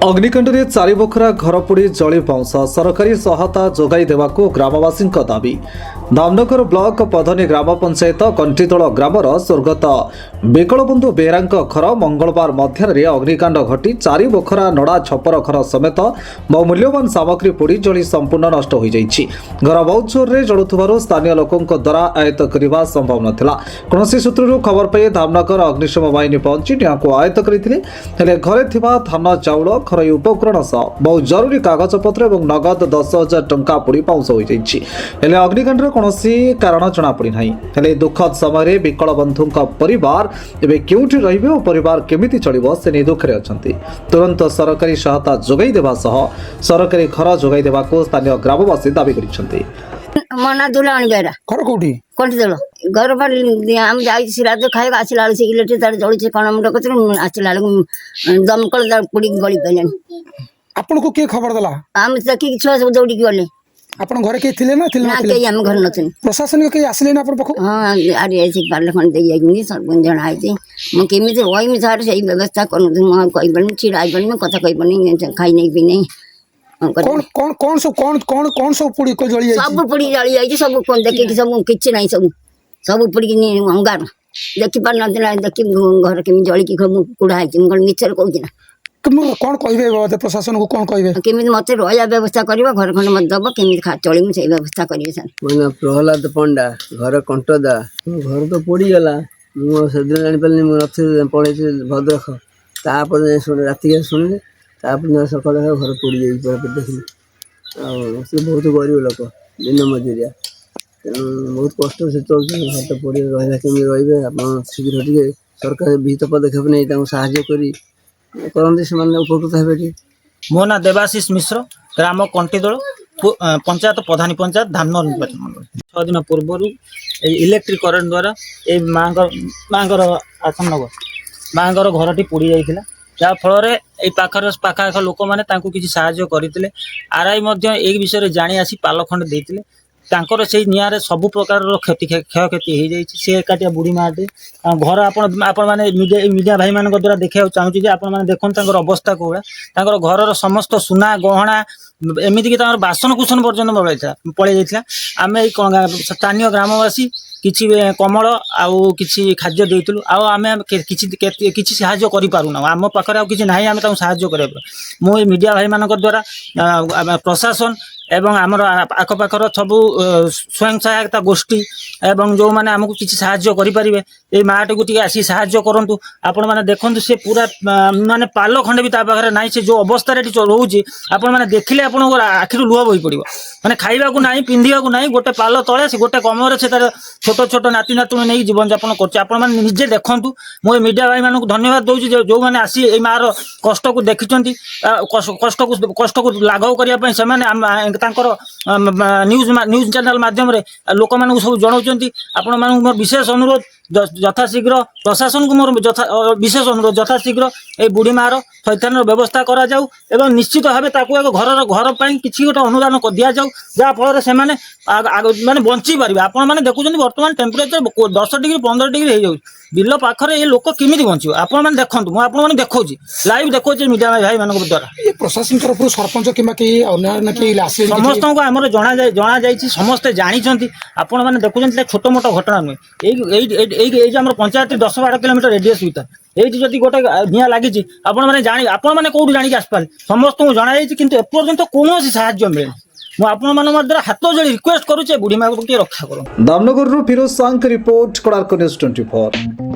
अग्निकांड में चारि बखरा घर पोड़ी जली पाउंस सरकारी सहायता जोगाई देवाको ग्रामवासी दाबी। धामनगर ब्लॉक पधनी ग्राम पंचायत कंठीतोल ग्रामर स्वर्गत बिकलबंधु बेहरा घर मंगलवार मध्याह्न अग्निकांड घटी चारि बखरा नड़ा छपर घर समेत बहुमूल्यवान सामग्री पोड़ी जली संपूर्ण नष्ट हो जाइछि। घर बहुत जोर जलुथिबारु स्थानीय लोकों द्वारा आयत्त करने संभव नथिला। कौनसी सूत्रु खबर पाई धामनगर अग्निशम बाहिनी पहुंची निआंको आयत्त करथिले। हेले घरे थिबा धान चाउल घर उपकरण सह बहुत जरूरी कागजपत्र और नगद 10,000 टंका पोड़ी पाउंस हो जाइछि। हेले अग्निकांड कौनसी कारण जना पड़ी नहीं। हेले दुखद समय बिकलबंधु परिवार एवं क्योंठी रहिबे और परिवार केमिति चलिबो से नै दुखरे अछंती। तुरंत सरकारी सहायता जोगाई देबा सह सरकारी घर जोगाई देबाको स्थानीय ग्रामवासी दाबी करिसंती। मना दुलाणी बेरा घर कोठी कोठी देलो घर पर हम जाई सिराद खाए आसिला आले सिगरेट तार जळी कण मुंड कतर आसिला दमकल पुड़ी गली पेलेन। आपन को के खबर दला? हम तकी छुआ सब दौड़ी गले। आपन घरे के थिले ना थिले ना के हम घर नथिन। प्रशासन के आसले ना आपन पखो? हां अरे ऐसे पाले खन दे जाइनी सरपंच जण आइते म केमिते ओइ में सार सही व्यवस्था करू म कोई बन चिराई बन में कथा कोई बन खाई नहीं पी नहीं। कौन सब पुड़ी को जली आई? सब पुड़ी जली आई सब कोन देखे सब किछ नहीं सब पुड़ी नि अंगार देखि पर नदिला देखि घर केमि जली की कुड़ा है म मिचर कहू ना। कौन कहबे प्रशासन को कौन कहबे? केमि मते रहया व्यवस्था करबा घर खंड मत दब केमि खा चली म सही व्यवस्था करिए सर। मैं प्रहलाद पंडा घर कंटदा घर तो पड़ी गला मु से दिन जानि पल्ली मु नथि पळे भद्रख तापर सुन राति के सुनले तापर सकाळ घर पड़ी जाई पर देखली आ से बहुत गरीब लोक दिन मजुरिया बहुत कष्ट से चलते घर तो पड़ी रहा केमि रहिबे आपण शीघ्र टिके सरकार विहित पदक्षेप नै ताऊ सहायता करी करंती से माने उपकृत हेबे। मो ना देवाशीष मिश्र ग्राम कंटीदोल पंचायत प्रधानी पंचायत धामनगर निर्वाचन मंडल 6 दिन पूर्व इलेक्ट्रिक करेन्ट द्वारा ये माँगर आसनगर माँगर घरटी पोड़ी जाइथिला जा फल पाखाख लोक मैंने किसी साहाय्य करते आरआई एक विषय जाणी आसी पाल खंड देते तांकर से निआरे सबु प्रकार क्षति क्षयक्षति हो जाए सी एकाटिया बुढ़ी माटे घर आपण मैंने मीडिया भाई मान द्वारा देखा चाहूँगी जे आपण मैंने देखते अवस्था कौड़ा घर समस्त सुना गहना एमती कि बासन कुसन पर्यटन पलि जाता आम स्थानीय ग्रामवासी किसी कमल आउ किसी खाद्य देलु आम किसी साहाय्य करूना आम पाखे किसी ना आम साहाय्य कर मु मीडिया भाई मान द्वारा प्रशासन एवं आमर आखपाखर सबू स्वयं सहायता गोष्ठी एवं जो मैंने आमको किसी साहाय्य करें ये माटी को टी आसी साहाय्य करूँ आपण मैंने देखते सी पूरा माने पाल खंडे भी पाखे ना से जो अवस्था रोचे आपण मैंने देखिले आप आखिर लुह बही पड़ो मैंने खाइबा को नहीं पिंधा को नहीं गोटे पाल तले से गोटे कमर से तार छोट छोट नाती नातुणी नहीं जीवन यापन करजे देखूँ मुझे मीडिया भाई मानक धन्यवाद दूसरी जो मैंने आसी ये मार कष्ट को देखिं कष्ट को लाघव करने से न्यूज चैनल माध्यम लोक मान सब जनाऊँ आपण मान मोर विशेष अनुरोध यथाशीघ्र प्रशासन को मोर विशेष अनुरोध यथाशीघ्र ये बुढ़ी मार शैतान व्यवस्था करा जाऊ एवं निश्चित भाव घर किसी गोटे अनुदान दि जाऊ जहाँफल से माने बंची पारे आपण मैंने देखुं बर्तमान टेम्परेचर 10 डिग्री 15 डिग्री हो बिल पाखे ये लोक केमी बंचो आपण मैंने देखूँ मुझे देखा लाइव देखा मीडिया भाई मान द्वारा प्रशासन तरफ सरपंच कि समस्त को आम जना जा समस्ते जानते आपण मैंने देखुं छोट मोट घटना नुहे आम पंचायत 10-12 किलोमीटर रेडियस भर ये जब गोटे निआ लगी आपण मैंने कौट जाणी आसपारे समस्त को जन कि एपर्यंत कौन साहाय्य मिले मुझे हाथ जोड़ी रिक्वेस्ट करुचे बुढ़ी माँ को रक्षा करो। दामनगर फिरोज सांग रिपोर्ट कोणार्क न्यूज 24।